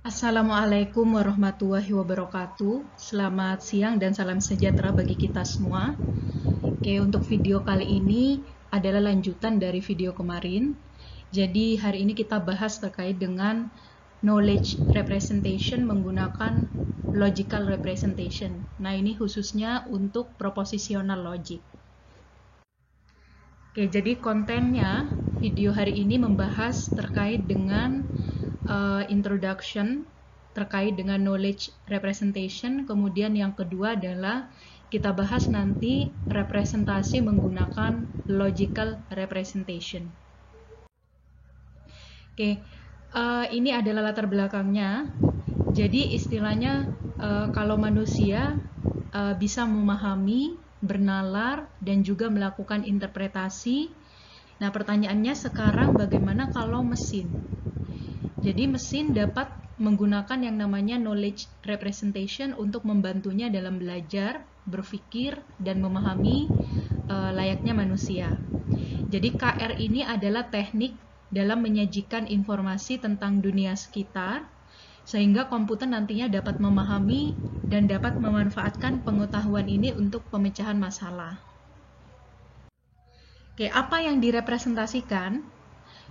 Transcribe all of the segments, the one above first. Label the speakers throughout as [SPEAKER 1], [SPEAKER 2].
[SPEAKER 1] Assalamualaikum warahmatullahi wabarakatuh. Selamat siang dan salam sejahtera bagi kita semua. Oke, untuk video kali ini adalah lanjutan dari video kemarin. Jadi hari ini kita bahas terkait dengan knowledge representation menggunakan logical representation. Nah, ini khususnya untuk propositional logic. Oke, jadi kontennya video hari ini membahas terkait dengan introduction terkait dengan knowledge representation. Kemudian yang kedua adalah kita bahas nanti representasi menggunakan logical representation. Oke, ini adalah latar belakangnya. Jadi istilahnya kalau manusia bisa memahami, bernalar, dan juga melakukan interpretasi. Nah, pertanyaannya sekarang bagaimana kalau mesin? Jadi mesin dapat menggunakan yang namanya knowledge representation untuk membantunya dalam belajar, berpikir, dan memahami layaknya manusia. Jadi KR ini adalah teknik dalam menyajikan informasi tentang dunia sekitar, sehingga komputer nantinya dapat memahami dan dapat memanfaatkan pengetahuan ini untuk pemecahan masalah. Oke, apa yang direpresentasikan?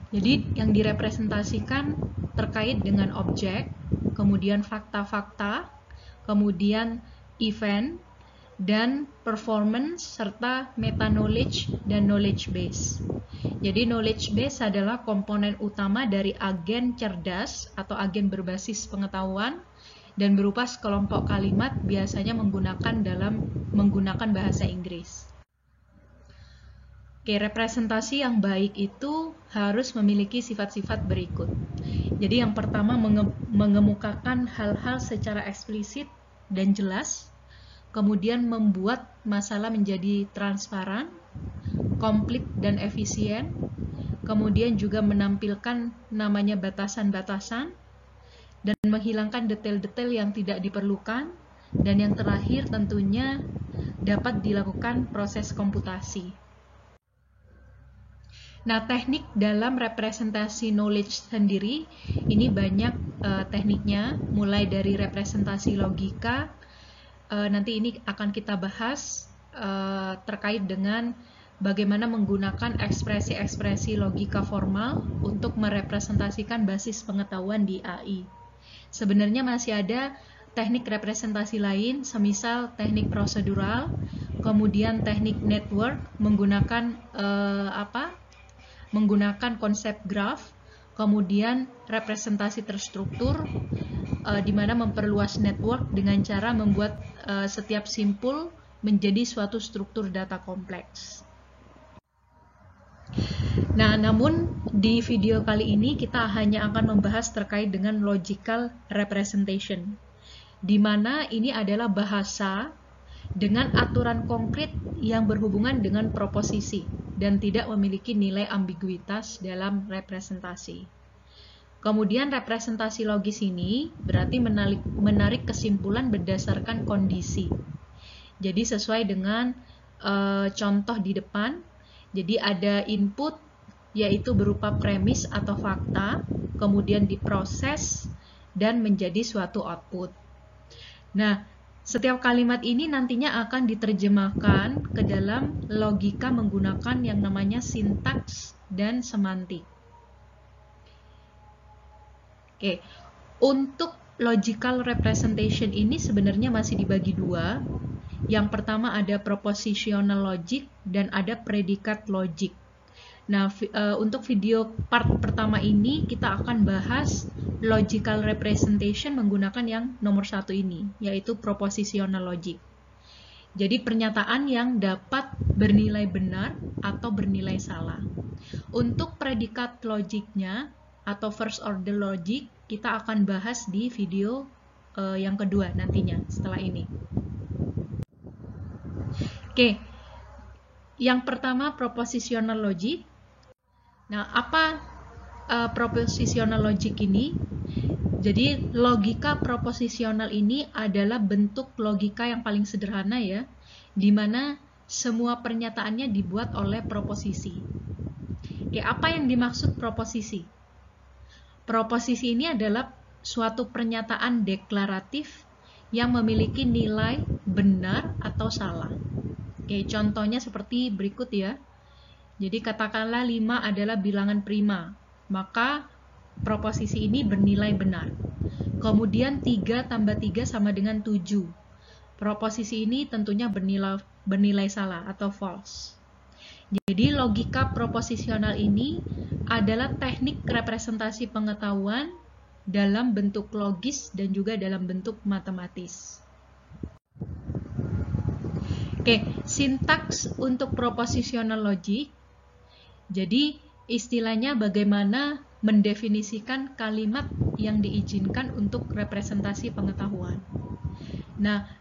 [SPEAKER 1] Jadi yang direpresentasikan terkait dengan objek, kemudian fakta-fakta, kemudian event, dan performance, serta meta-knowledge dan knowledge base. Jadi knowledge base adalah komponen utama dari agen cerdas atau agen berbasis pengetahuan dan berupa sekelompok kalimat biasanya menggunakan bahasa Inggris. Oke, representasi yang baik itu harus memiliki sifat-sifat berikut. Jadi yang pertama mengemukakan hal-hal secara eksplisit dan jelas, kemudian membuat masalah menjadi transparan, komplit dan efisien, kemudian juga menampilkan namanya batasan-batasan, dan menghilangkan detail-detail yang tidak diperlukan, dan yang terakhir tentunya dapat dilakukan proses komputasi. Nah, teknik dalam representasi knowledge sendiri, ini banyak tekniknya, mulai dari representasi logika, nanti ini akan kita bahas terkait dengan bagaimana menggunakan ekspresi-ekspresi logika formal untuk merepresentasikan basis pengetahuan di AI. Sebenarnya masih ada teknik representasi lain, semisal teknik prosedural, kemudian teknik network menggunakan menggunakan konsep graf, kemudian representasi terstruktur, di mana memperluas network dengan cara membuat setiap simpul menjadi suatu struktur data kompleks. Nah, namun di video kali ini kita hanya akan membahas terkait dengan logical representation, di mana ini adalah bahasa dengan aturan konkret yang berhubungan dengan proposisi dan tidak memiliki nilai ambiguitas dalam representasi. Kemudian representasi logis ini berarti menarik kesimpulan berdasarkan kondisi. Jadi sesuai dengan contoh di depan, jadi ada input yaitu berupa premis atau fakta, kemudian diproses dan menjadi suatu output. Nah, setiap kalimat ini nantinya akan diterjemahkan ke dalam logika menggunakan yang namanya sintaks dan semantik. Oke, untuk logical representation ini sebenarnya masih dibagi dua. Yang pertama ada propositional logic dan ada predikat logic. Nah, untuk video part pertama ini kita akan bahas logical representation menggunakan yang nomor satu ini, yaitu propositional logic. Jadi pernyataan yang dapat bernilai benar atau bernilai salah. Untuk predikat logiknya atau first order logic kita akan bahas di video yang kedua nantinya setelah ini. Oke, yang pertama propositional logic. Nah, apa propositional logic ini? Jadi logika proposisional ini adalah bentuk logika yang paling sederhana ya, di mana semua pernyataannya dibuat oleh proposisi. Oke, apa yang dimaksud proposisi? Proposisi ini adalah suatu pernyataan deklaratif yang memiliki nilai benar atau salah. Oke, contohnya seperti berikut ya. Jadi katakanlah 5 adalah bilangan prima, maka proposisi ini bernilai benar. Kemudian 3 tambah 3 sama dengan 7. Proposisi ini tentunya bernilai salah atau false. Jadi logika proposisional ini adalah teknik representasi pengetahuan dalam bentuk logis dan juga dalam bentuk matematis. Oke, sintaks untuk propositional logic. Jadi istilahnya bagaimana mendefinisikan kalimat yang diizinkan untuk representasi pengetahuan. Nah,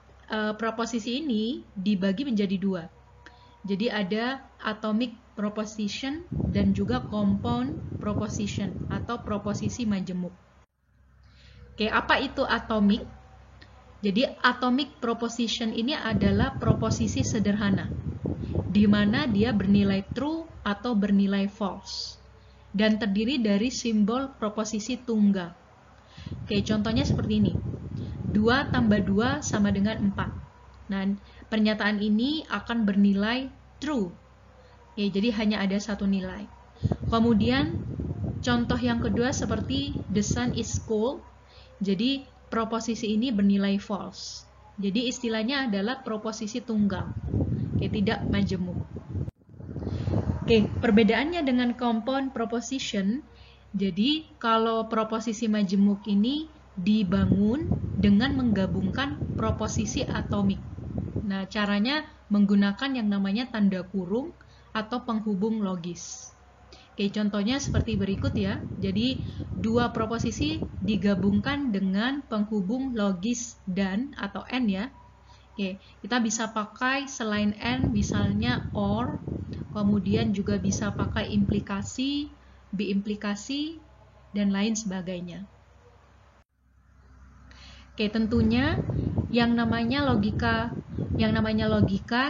[SPEAKER 1] proposisi ini dibagi menjadi 2. Jadi ada atomic proposition dan juga compound proposition atau proposisi majemuk. Oke, apa itu atomic? Jadi atomic proposition ini adalah proposisi sederhana, di mana dia bernilai true atau bernilai false, dan terdiri dari simbol proposisi tunggal. Oke, contohnya seperti ini. 2 tambah 2 sama dengan 4. Nah, pernyataan ini akan bernilai true. Oke, jadi hanya ada satu nilai. Kemudian, contoh yang kedua seperti the sun is cold. Jadi, proposisi ini bernilai false. Jadi, istilahnya adalah proposisi tunggal. Oke, tidak majemuk. Oke, perbedaannya dengan compound proposition, jadi kalau proposisi majemuk ini dibangun dengan menggabungkan proposisi atomik. Nah, caranya menggunakan yang namanya tanda kurung atau penghubung logis. Oke, contohnya seperti berikut ya. Jadi, 2 proposisi digabungkan dengan penghubung logis dan atau and ya. Oke, kita bisa pakai selain and misalnya or, kemudian juga bisa pakai implikasi, biimplikasi, dan lain sebagainya. Oke, tentunya yang namanya logika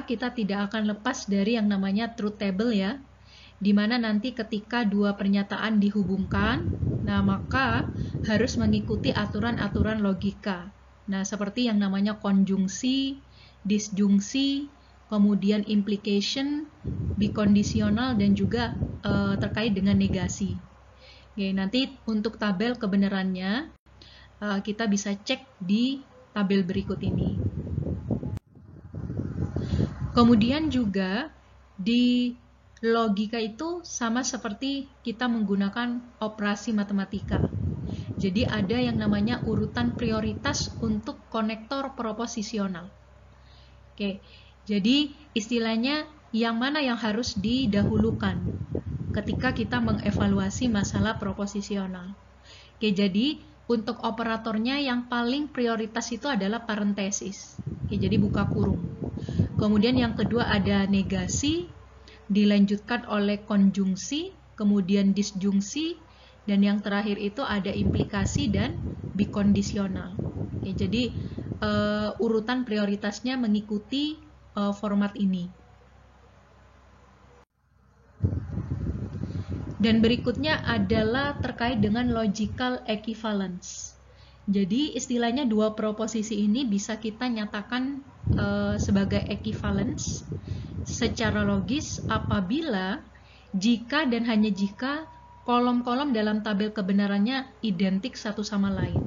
[SPEAKER 1] kita tidak akan lepas dari yang namanya truth table ya. Dimana nanti ketika 2 pernyataan dihubungkan, nah maka harus mengikuti aturan-aturan logika. Nah, seperti yang namanya konjungsi, disjungsi, kemudian implication, bikondisional, dan juga terkait dengan negasi. Oke, nanti untuk tabel kebenarannya, kita bisa cek di tabel berikut ini. Kemudian juga di logika itu sama seperti kita menggunakan operasi matematika. Jadi ada yang namanya urutan prioritas untuk konektor proposisional. Oke, jadi istilahnya yang mana yang harus didahulukan ketika kita mengevaluasi masalah proposisional. Oke, jadi untuk operatornya yang paling prioritas itu adalah parentesis. Oke, jadi buka kurung. Kemudian yang kedua ada negasi, dilanjutkan oleh konjungsi, kemudian disjungsi, dan yang terakhir itu ada implikasi dan bikondisional. Oke, jadi urutan prioritasnya mengikuti format ini. Dan berikutnya adalah terkait dengan logical equivalence. Jadi istilahnya 2 proposisi ini bisa kita nyatakan sebagai equivalence secara logis apabila jika dan hanya jika kolom-kolom dalam tabel kebenarannya identik satu sama lain.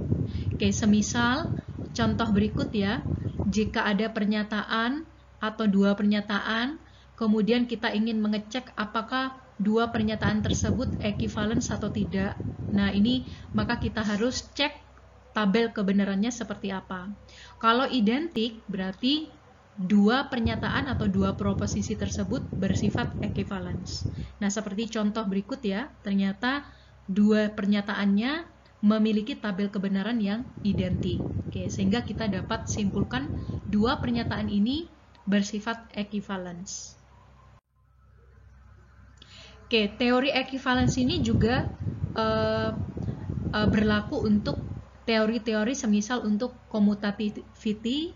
[SPEAKER 1] Oke, semisal contoh berikut ya, jika ada pernyataan atau 2 pernyataan, kemudian kita ingin mengecek apakah 2 pernyataan tersebut equivalence atau tidak. Nah, ini maka kita harus cek tabel kebenarannya seperti apa. Kalau identik, berarti 2 pernyataan atau 2 proposisi tersebut bersifat equivalence. Nah, seperti contoh berikut ya, ternyata 2 pernyataannya memiliki tabel kebenaran yang identik. Oke, sehingga kita dapat simpulkan 2 pernyataan ini bersifat equivalence. Oke, teori equivalence ini juga berlaku untuk teori-teori semisal untuk commutativity,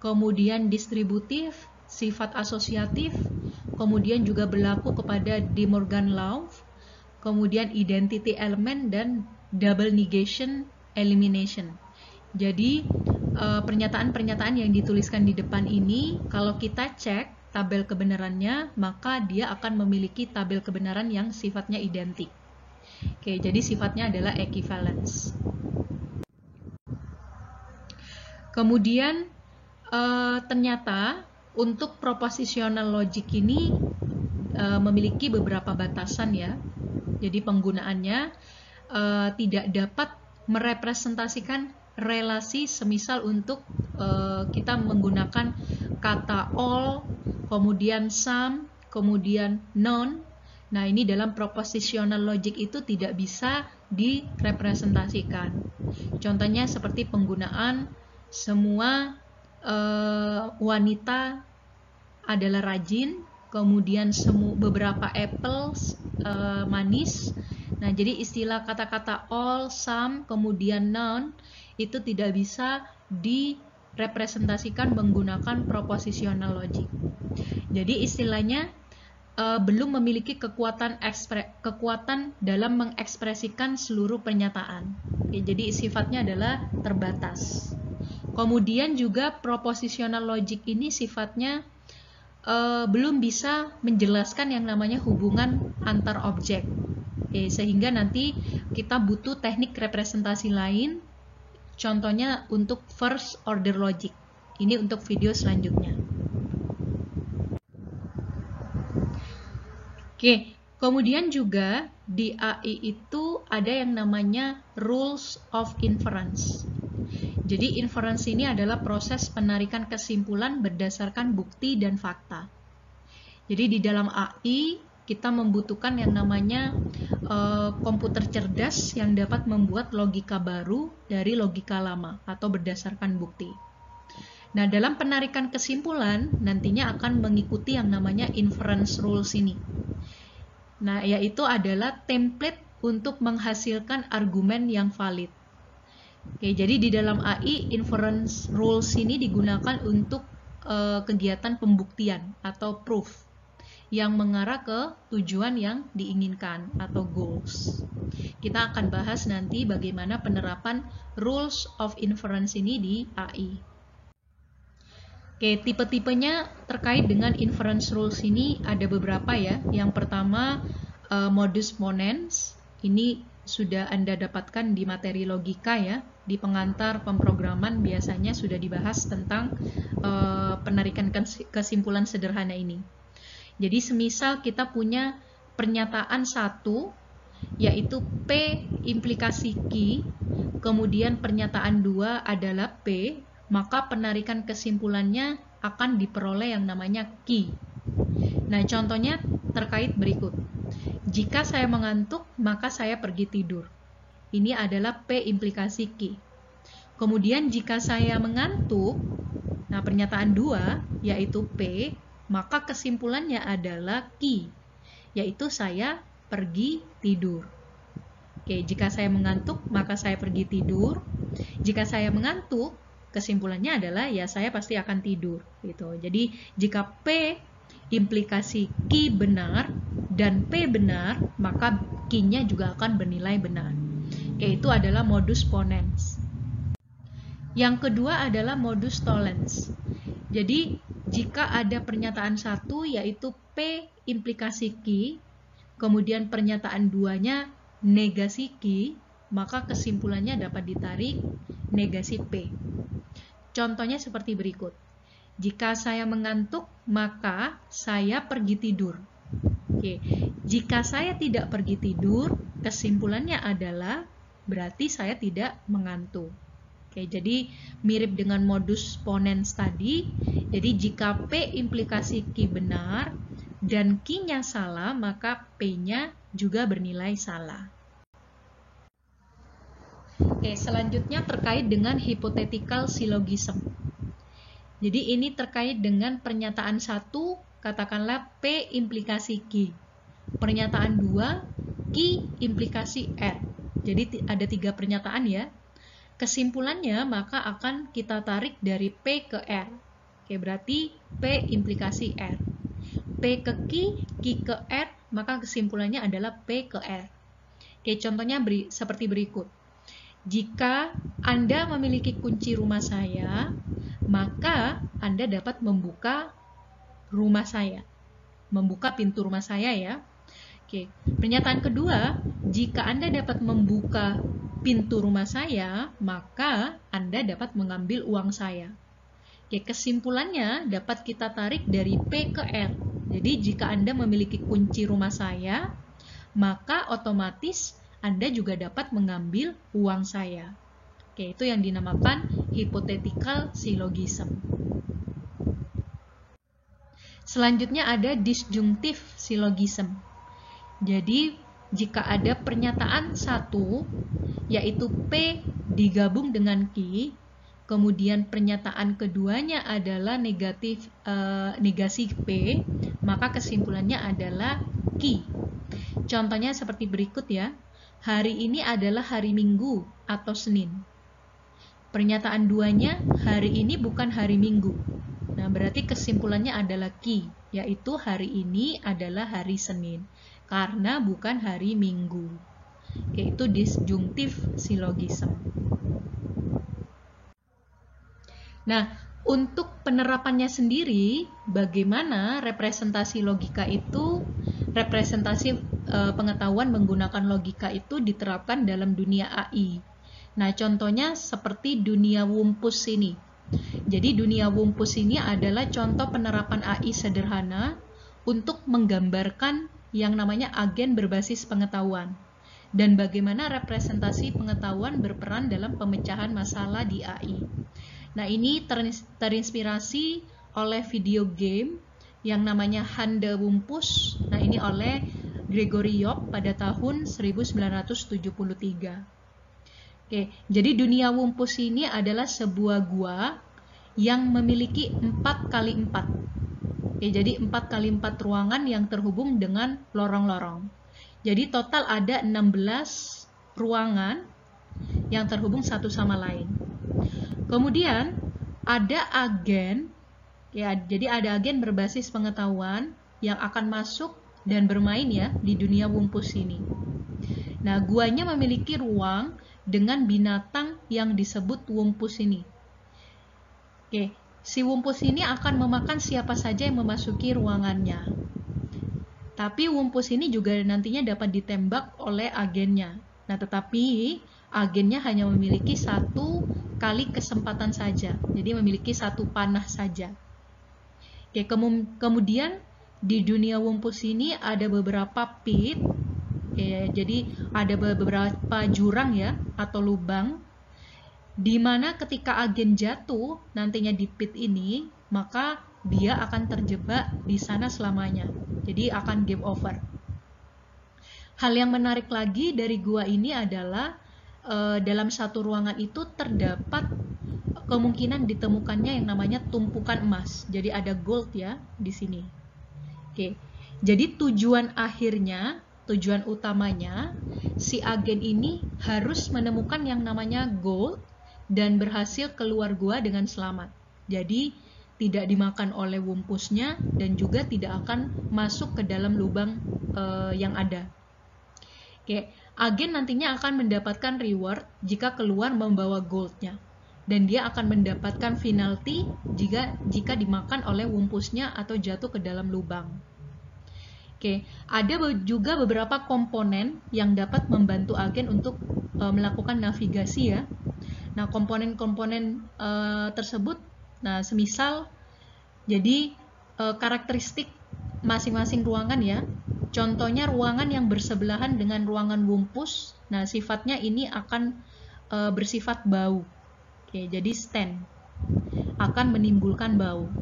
[SPEAKER 1] kemudian distributif, sifat asosiatif, kemudian juga berlaku kepada De Morgan Law, kemudian identity element dan double negation elimination. Jadi pernyataan-pernyataan yang dituliskan di depan ini, kalau kita cek tabel kebenarannya, maka dia akan memiliki tabel kebenaran yang sifatnya identik. Oke, jadi sifatnya adalah equivalence. Kemudian ternyata untuk propositional logic ini memiliki beberapa batasan ya. Jadi penggunaannya tidak dapat merepresentasikan relasi, semisal untuk kita menggunakan kata all, kemudian some, kemudian none. Nah, ini dalam propositional logic itu tidak bisa direpresentasikan. Contohnya seperti penggunaan semua wanita adalah rajin, kemudian beberapa apples manis. Nah, jadi istilah kata-kata all, some, kemudian none itu tidak bisa direpresentasikan menggunakan propositional logic. Jadi istilahnya belum memiliki kekuatan dalam mengekspresikan seluruh pernyataan. Oke, jadi sifatnya adalah terbatas. Kemudian juga propositional logic ini sifatnya belum bisa menjelaskan yang namanya hubungan antar objek. Oke, sehingga nanti kita butuh teknik representasi lain, contohnya untuk first order logic. Ini untuk video selanjutnya. Oke, kemudian juga di AI itu ada yang namanya rules of inference. Jadi inference ini adalah proses penarikan kesimpulan berdasarkan bukti dan fakta. Jadi di dalam AI kita membutuhkan yang namanya komputer cerdas yang dapat membuat logika baru dari logika lama atau berdasarkan bukti. Nah, dalam penarikan kesimpulan nantinya akan mengikuti yang namanya inference rules ini. Nah, yaitu adalah template untuk menghasilkan argumen yang valid. Oke, jadi di dalam AI inference rules ini digunakan untuk kegiatan pembuktian atau proof yang mengarah ke tujuan yang diinginkan atau goals. Kita akan bahas nanti bagaimana penerapan rules of inference ini di AI. Oke, tipe-tipenya terkait dengan inference rules ini ada beberapa ya. Yang pertama modus ponens. Ini sudah Anda dapatkan di materi logika ya. Di pengantar pemrograman biasanya sudah dibahas tentang penarikan kesimpulan sederhana ini. Jadi semisal kita punya pernyataan satu, yaitu P implikasi Q, kemudian pernyataan 2 adalah P, maka penarikan kesimpulannya akan diperoleh yang namanya Q. Nah, contohnya terkait berikut. Jika saya mengantuk, maka saya pergi tidur. Ini adalah P implikasi Q. Kemudian jika saya mengantuk, nah pernyataan 2 yaitu P, maka kesimpulannya adalah Q, yaitu saya pergi tidur. Oke, jika saya mengantuk, maka saya pergi tidur. Jika saya mengantuk, kesimpulannya adalah ya saya pasti akan tidur. Gitu. Jadi jika P implikasi Q benar dan P benar, maka Q-nya juga akan bernilai benar. Oke, itu adalah modus ponens. Yang kedua adalah modus tollens. Jadi jika ada pernyataan satu yaitu P implikasi Q, kemudian pernyataan 2-nya negasi Q, maka kesimpulannya dapat ditarik negasi P. Contohnya seperti berikut. Jika saya mengantuk, maka saya pergi tidur. Oke. Jika saya tidak pergi tidur, kesimpulannya adalah berarti saya tidak mengantuk. Oke, jadi mirip dengan modus ponens tadi. Jadi jika P implikasi Q benar dan Q-nya salah, maka P-nya juga bernilai salah. Oke, selanjutnya terkait dengan hypothetical syllogism. Jadi ini terkait dengan pernyataan 1, katakanlah P implikasi Q. Pernyataan 2, Q implikasi R. Jadi ada 3 pernyataan ya. Kesimpulannya maka akan kita tarik dari P ke R. Oke, berarti P implikasi R. P ke Q, Q ke R, maka kesimpulannya adalah P ke R. Oke, contohnya seperti berikut. jika Anda memiliki kunci rumah saya, maka Anda dapat membuka rumah saya. Membuka pintu rumah saya ya. Oke, pernyataan kedua, jika Anda dapat membuka pintu rumah saya, maka Anda dapat mengambil uang saya. Oke, kesimpulannya dapat kita tarik dari P ke R. Jadi jika Anda memiliki kunci rumah saya, maka otomatis Anda juga dapat mengambil uang saya. Oke, itu yang dinamakan hypothetical syllogism. Selanjutnya ada disjunctive syllogism. Jadi, jika ada pernyataan satu, yaitu P digabung dengan Q, kemudian pernyataan keduanya adalah negasi P, maka kesimpulannya adalah Q. Contohnya seperti berikut ya. Hari ini adalah hari Minggu atau Senin. Pernyataan duanya, hari ini bukan hari Minggu. Nah, berarti kesimpulannya adalah Q, yaitu hari ini adalah hari Senin, karena bukan hari Minggu. Yaitu disjunctive syllogism. Nah, untuk penerapannya sendiri, bagaimana representasi logika itu, representasi pengetahuan menggunakan logika itu diterapkan dalam dunia AI. Nah, contohnya seperti dunia Wumpus ini. Jadi dunia Wumpus ini adalah contoh penerapan AI sederhana untuk menggambarkan yang namanya agen berbasis pengetahuan dan bagaimana representasi pengetahuan berperan dalam pemecahan masalah di AI. Nah, ini terinspirasi oleh video game yang namanya Hande Wumpus. Nah, ini oleh Gregory Yop pada tahun 1973. Oke, jadi dunia Wumpus ini adalah sebuah gua yang memiliki 4x4. Oke, jadi 4x4 ruangan yang terhubung dengan lorong-lorong. Jadi total ada 16 ruangan yang terhubung satu sama lain. Kemudian ada agen, ya, jadi ada agen berbasis pengetahuan yang akan masuk dan bermain ya di dunia Wumpus ini. Nah, guanya memiliki ruang dengan binatang yang disebut Wumpus ini. Oke, si Wumpus ini akan memakan siapa saja yang memasuki ruangannya. Tapi Wumpus ini juga nantinya dapat ditembak oleh agennya. Nah, tetapi agennya hanya memiliki satu kali kesempatan saja. Jadi memiliki satu panah saja. Oke, kemudian di dunia Wumpus ini ada beberapa pit. Ya, jadi ada beberapa jurang ya atau lubang di mana ketika agen jatuh nantinya di pit ini, maka dia akan terjebak di sana selamanya. Jadi akan game over. Hal yang menarik lagi dari gua ini adalah dalam satu ruangan itu terdapat kemungkinan ditemukannya yang namanya tumpukan emas. Jadi ada gold ya di sini. Oke. Jadi tujuan utamanya si agen ini harus menemukan yang namanya gold dan berhasil keluar gua dengan selamat. Jadi tidak dimakan oleh Wumpusnya dan juga tidak akan masuk ke dalam lubang yang ada. Oke, agen nantinya akan mendapatkan reward jika keluar membawa goldnya. Dan dia akan mendapatkan penalti jika dimakan oleh Wumpusnya atau jatuh ke dalam lubang. Oke, ada juga beberapa komponen yang dapat membantu agen untuk melakukan navigasi ya. Nah, komponen-komponen tersebut, nah semisal, jadi karakteristik masing-masing ruangan ya. Contohnya ruangan yang bersebelahan dengan ruangan Wumpus, nah sifatnya ini akan bersifat bau. Oke, jadi stand akan menimbulkan bau.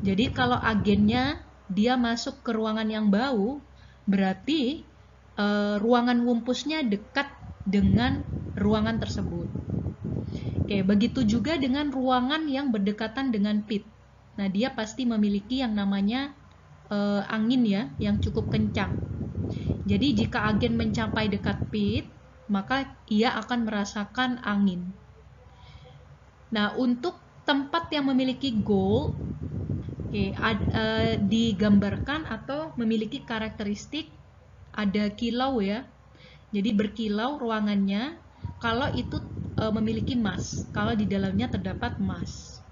[SPEAKER 1] Jadi kalau agennya dia masuk ke ruangan yang bau, berarti ruangan Wumpusnya dekat dengan ruangan tersebut. Oke, begitu juga dengan ruangan yang berdekatan dengan pit. Nah, dia pasti memiliki yang namanya angin ya, yang cukup kencang. Jadi jika agen mencapai dekat pit, maka ia akan merasakan angin. Nah, untuk tempat yang memiliki gold, digambarkan atau memiliki karakteristik ada kilau ya. Jadi berkilau ruangannya. kalau itu memiliki mass, kalau di dalamnya terdapat mass.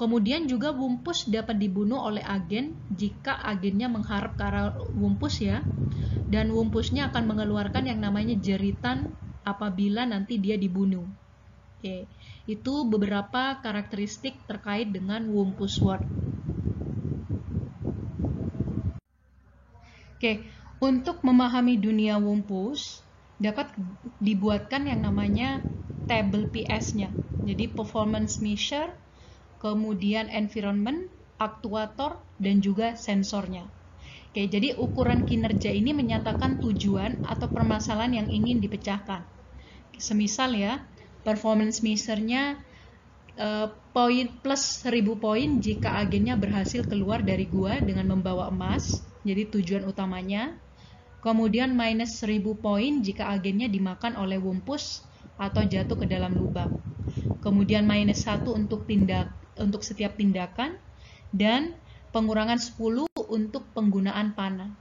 [SPEAKER 1] Kemudian juga wumpus dapat dibunuh oleh agen jika agennya mengharap ke arah wumpus ya, dan wumpusnya akan mengeluarkan yang namanya jeritan apabila nanti dia dibunuh. Oke, itu beberapa karakteristik terkait dengan wumpus word. Oke, untuk memahami dunia wumpus dapat dibuatkan yang namanya table PS-nya. Jadi performance measure, kemudian environment, aktuator, dan juga sensornya. Oke, jadi ukuran kinerja ini menyatakan tujuan atau permasalahan yang ingin dipecahkan. Semisal ya, performance measure-nya poin plus 1000 poin jika agennya berhasil keluar dari gua dengan membawa emas, jadi tujuan utamanya. Kemudian minus 1000 poin jika agennya dimakan oleh wumpus atau jatuh ke dalam lubang. Kemudian minus 1 untuk setiap tindakan, dan pengurangan 10 untuk penggunaan panah.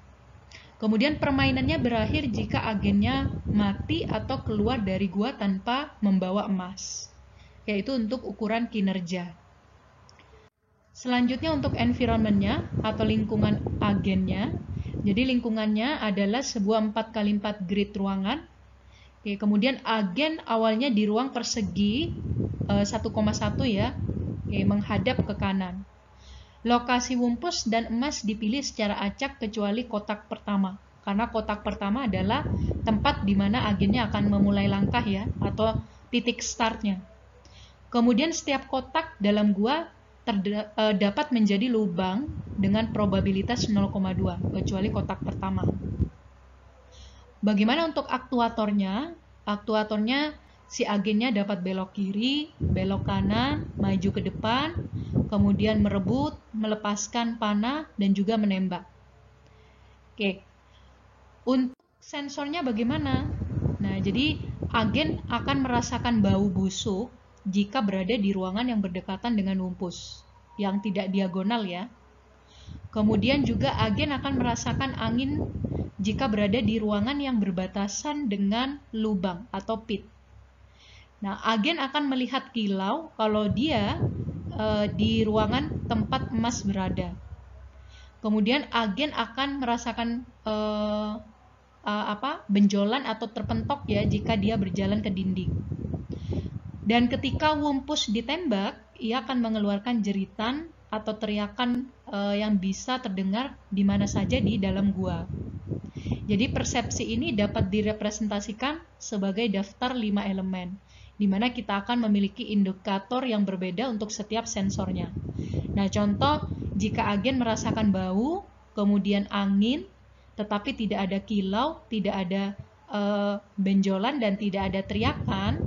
[SPEAKER 1] Kemudian permainannya berakhir jika agennya mati atau keluar dari gua tanpa membawa emas, yaitu untuk ukuran kinerja. Selanjutnya untuk environment-nya atau lingkungan agennya. Jadi lingkungannya adalah sebuah 4x4 grid ruangan. Oke, kemudian agen awalnya di ruang persegi 1,1 ya, menghadap ke kanan. Lokasi wumpus dan emas dipilih secara acak kecuali kotak pertama, karena kotak pertama adalah tempat di mana agennya akan memulai langkah ya, atau titik startnya. Kemudian setiap kotak dalam gua dapat menjadi lubang dengan probabilitas 0,2, kecuali kotak pertama. Bagaimana untuk aktuatornya? Aktuatornya si agennya dapat belok kiri, belok kanan, maju ke depan, kemudian merebut, melepaskan panah, dan juga menembak. Oke, untuk sensornya bagaimana? Nah, jadi agen akan merasakan bau busuk jika berada di ruangan yang berdekatan dengan wumpus, yang tidak diagonal ya. Kemudian juga agen akan merasakan angin jika berada di ruangan yang berbatasan dengan lubang atau pit. Nah, agen akan melihat kilau kalau dia di ruangan tempat emas berada. Kemudian agen akan merasakan benjolan atau terpentok ya jika dia berjalan ke dinding. Dan ketika wumpus ditembak, ia akan mengeluarkan jeritan atau teriakan yang bisa terdengar di mana saja di dalam gua. Jadi persepsi ini dapat direpresentasikan sebagai daftar 5 elemen, di mana kita akan memiliki indikator yang berbeda untuk setiap sensornya. Nah, contoh jika agen merasakan bau, kemudian angin, tetapi tidak ada kilau, tidak ada benjolan, dan tidak ada teriakan,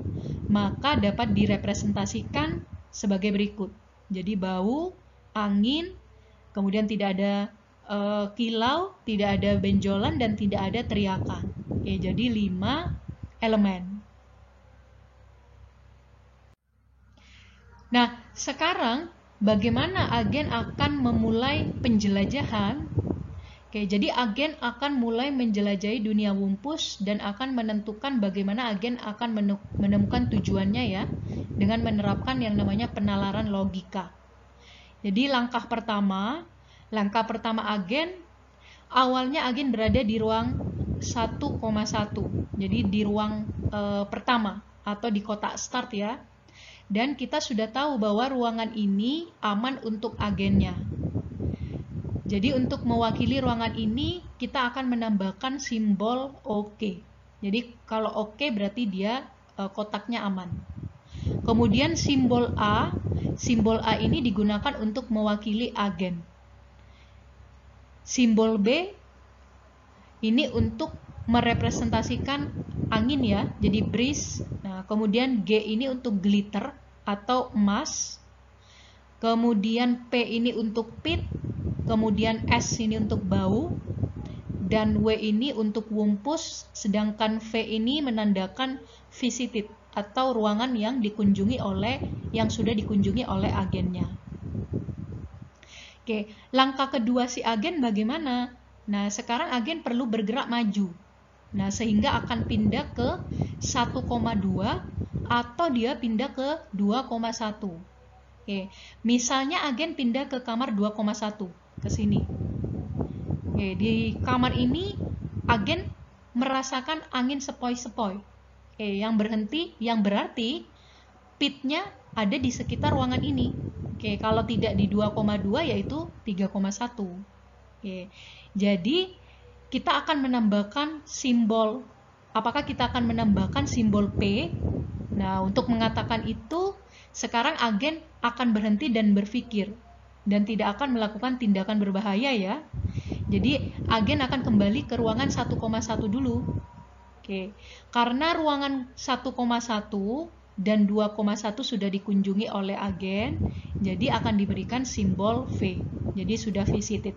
[SPEAKER 1] maka dapat direpresentasikan sebagai berikut. Jadi bau, angin, kemudian tidak ada kilau, tidak ada benjolan, dan tidak ada teriakan. Oke, jadi 5 elemen. Nah, sekarang bagaimana agen akan memulai penjelajahan? Oke, jadi agen akan mulai menjelajahi dunia wumpus dan akan menentukan bagaimana agen akan menemukan tujuannya ya, dengan menerapkan yang namanya penalaran logika. Jadi langkah pertama agen, awalnya agen berada di ruang 1,1, jadi di ruang pertama atau di kotak start ya. Dan kita sudah tahu bahwa ruangan ini aman untuk agennya. Jadi untuk mewakili ruangan ini, kita akan menambahkan simbol OK. Jadi kalau OK berarti dia kotaknya aman. Kemudian simbol A ini digunakan untuk mewakili agen. Simbol B ini untuk merepresentasikan angin ya, jadi breeze. Nah, kemudian G ini untuk glitter atau emas. Kemudian P ini untuk pit. Kemudian S ini untuk bau, dan W ini untuk wumpus, sedangkan V ini menandakan visited atau ruangan yang sudah dikunjungi oleh agennya. Oke, langkah kedua si agen bagaimana? Nah, sekarang agen perlu bergerak maju. Nah, sehingga akan pindah ke 1,2 atau dia pindah ke 2,1. Oke, misalnya agen pindah ke kamar 2,1 ke sini. Oke, di kamar ini agen merasakan angin sepoi-sepoi. Oke, yang berarti pitnya ada di sekitar ruangan ini. Oke, kalau tidak di 2,2 yaitu 3,1. Oke, jadi kita akan menambahkan simbol. Apakah kita akan menambahkan simbol P? Nah, untuk mengatakan itu, sekarang agen akan berhenti dan berpikir dan tidak akan melakukan tindakan berbahaya ya. Jadi agen akan kembali ke ruangan 1,1 dulu. Oke. Karena ruangan 1,1 dan 2,1 sudah dikunjungi oleh agen, jadi akan diberikan simbol V. Jadi sudah visited.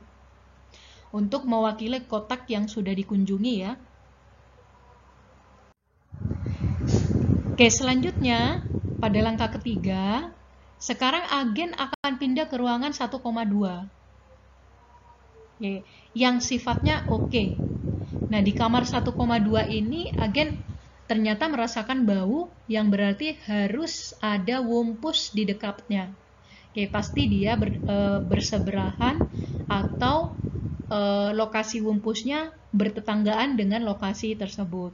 [SPEAKER 1] Untuk mewakili kotak yang sudah dikunjungi ya. Oke, selanjutnya pada langkah ketiga, sekarang agen akan pindah ke ruangan 1,2. Oke, yang sifatnya oke. Nah, di kamar 1,2 ini agen ternyata merasakan bau yang berarti harus ada wumpus di dekatnya. Oke, pasti dia bersebelahan atau lokasi wumpusnya bertetanggaan dengan lokasi tersebut.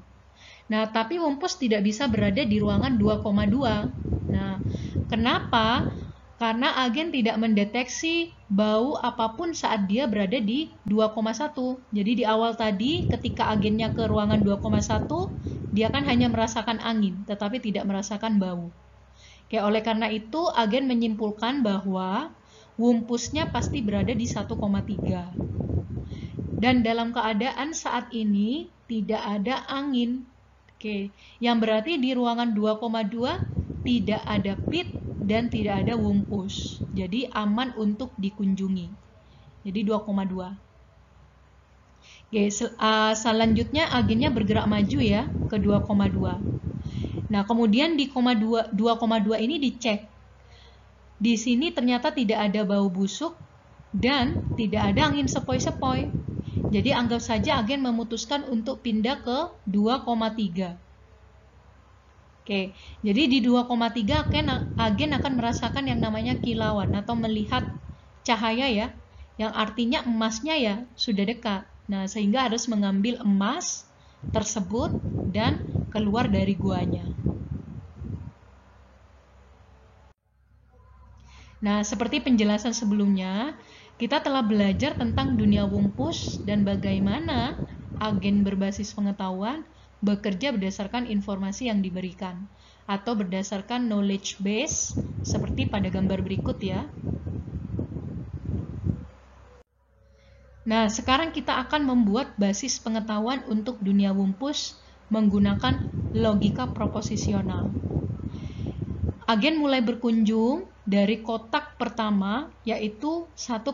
[SPEAKER 1] Nah, tapi wumpus tidak bisa berada di ruangan 2,2. Nah, kenapa? Karena agen tidak mendeteksi bau apapun saat dia berada di 2,1. Jadi di awal tadi ketika agennya ke ruangan 2,1, dia kan hanya merasakan angin, tetapi tidak merasakan bau. Oke, oleh karena itu agen menyimpulkan bahwa wumpusnya pasti berada di 1,3. Dan dalam keadaan saat ini tidak ada angin. Oke, yang berarti di ruangan 2,2 tidak ada pit dan tidak ada wumpus. Jadi aman untuk dikunjungi. Jadi 2,2. Oke, selanjutnya agennya bergerak maju ya ke 2,2. Nah, kemudian di 2,2 ini dicek. Di sini ternyata tidak ada bau busuk dan tidak ada angin sepoi-sepoi. Jadi anggap saja agen memutuskan untuk pindah ke 2,3. Oke, jadi di 2,3 agen akan merasakan yang namanya kilauan atau melihat cahaya ya, yang artinya emasnya ya sudah dekat. Nah, sehingga harus mengambil emas tersebut dan keluar dari guanya. Nah, seperti penjelasan sebelumnya, kita telah belajar tentang dunia wumpus dan bagaimana agen berbasis pengetahuan bekerja berdasarkan informasi yang diberikan atau berdasarkan knowledge base seperti pada gambar berikut ya. Nah, sekarang kita akan membuat basis pengetahuan untuk dunia wumpus menggunakan logika proposisional. Agen mulai berkunjung dari kotak pertama yaitu 1,1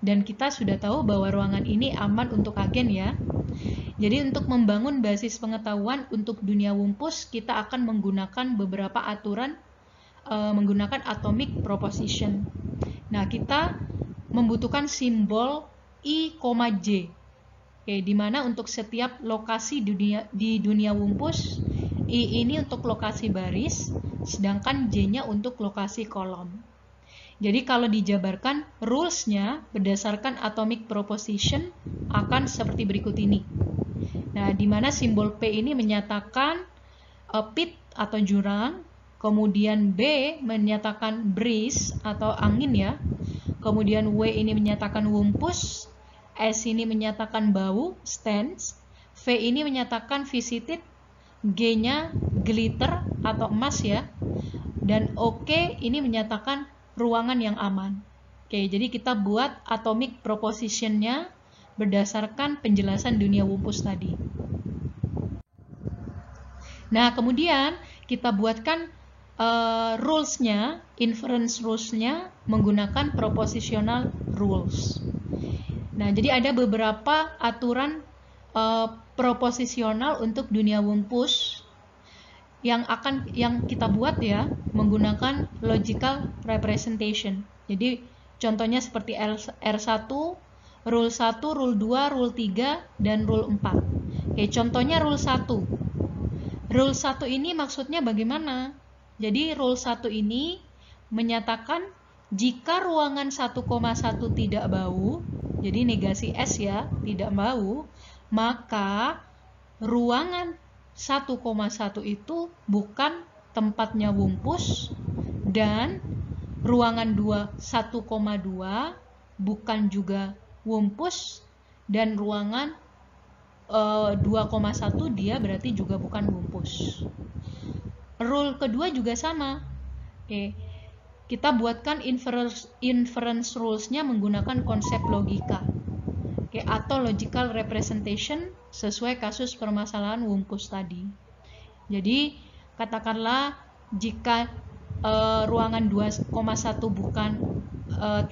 [SPEAKER 1] dan kita sudah tahu bahwa ruangan ini aman untuk agen ya. Jadi untuk membangun basis pengetahuan untuk dunia wumpus kita akan menggunakan beberapa aturan menggunakan atomic proposition. Nah, kita membutuhkan simbol I, J. Oke, di mana untuk setiap lokasi di dunia wumpus I ini untuk lokasi baris, sedangkan J-nya untuk lokasi kolom. Jadi kalau dijabarkan, rules-nya berdasarkan atomic proposition akan seperti berikut ini. Nah, di mana simbol P ini menyatakan pit atau jurang, kemudian B menyatakan breeze atau angin ya, kemudian W ini menyatakan wumpus, S ini menyatakan bau, stance, V ini menyatakan visited, G-nya glitter atau emas ya, dan OK ini menyatakan ruangan yang aman. Oke, jadi kita buat atomic proposition-nya berdasarkan penjelasan dunia wumpus tadi. Nah, kemudian kita buatkan rules-nya, inference rules-nya menggunakan propositional rules. Nah, jadi ada beberapa aturan proposisional untuk dunia wumpus yang kita buat ya menggunakan logical representation. Jadi contohnya seperti R1, rule 1, rule 2, rule 3 dan rule 4. Oke, contohnya rule 1. Rule 1 ini maksudnya bagaimana? Jadi rule 1 ini menyatakan jika ruangan 1,1 tidak bau, jadi negasi S ya, tidak bau, maka ruangan 1,1 itu bukan tempatnya Wumpus, dan ruangan 1,2 bukan juga Wumpus, dan ruangan 2,1 dia berarti juga bukan Wumpus. Rule kedua juga sama. Oke, kita buatkan inference rules-nya menggunakan konsep logika. Oke, atau logical representation sesuai kasus permasalahan Wumpus tadi. Jadi, katakanlah jika ruangan 2,1 bukan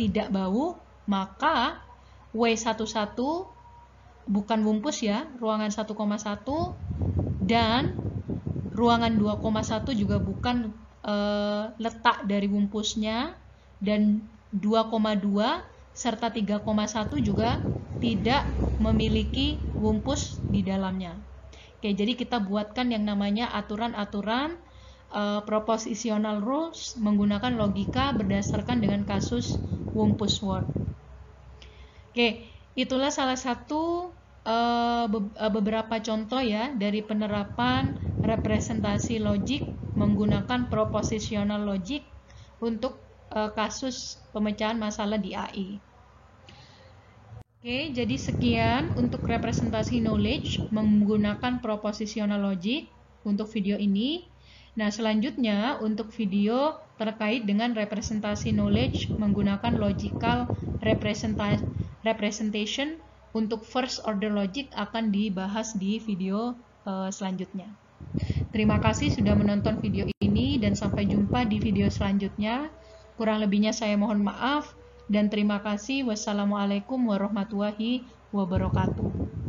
[SPEAKER 1] tidak bau, maka W11 bukan Wumpus ya, ruangan 1,1, dan ruangan 2,1 juga bukan letak dari Wumpusnya, dan 2,2 serta 3,1 juga tidak memiliki Wumpus di dalamnya. Oke, jadi kita buatkan yang namanya aturan-aturan propositional rules menggunakan logika berdasarkan dengan kasus Wumpus word. Oke, itulah salah satu beberapa contoh ya dari penerapan representasi logik menggunakan propositional logic untuk kasus pemecahan masalah di AI. Oke, jadi sekian untuk representasi knowledge menggunakan propositional logic untuk video ini. Nah, selanjutnya untuk video terkait dengan representasi knowledge menggunakan logical representation untuk first order logic akan dibahas di video selanjutnya. Terima kasih sudah menonton video ini dan sampai jumpa di video selanjutnya. Kurang lebihnya saya mohon maaf dan terima kasih. Wassalamualaikum warahmatullahi wabarakatuh.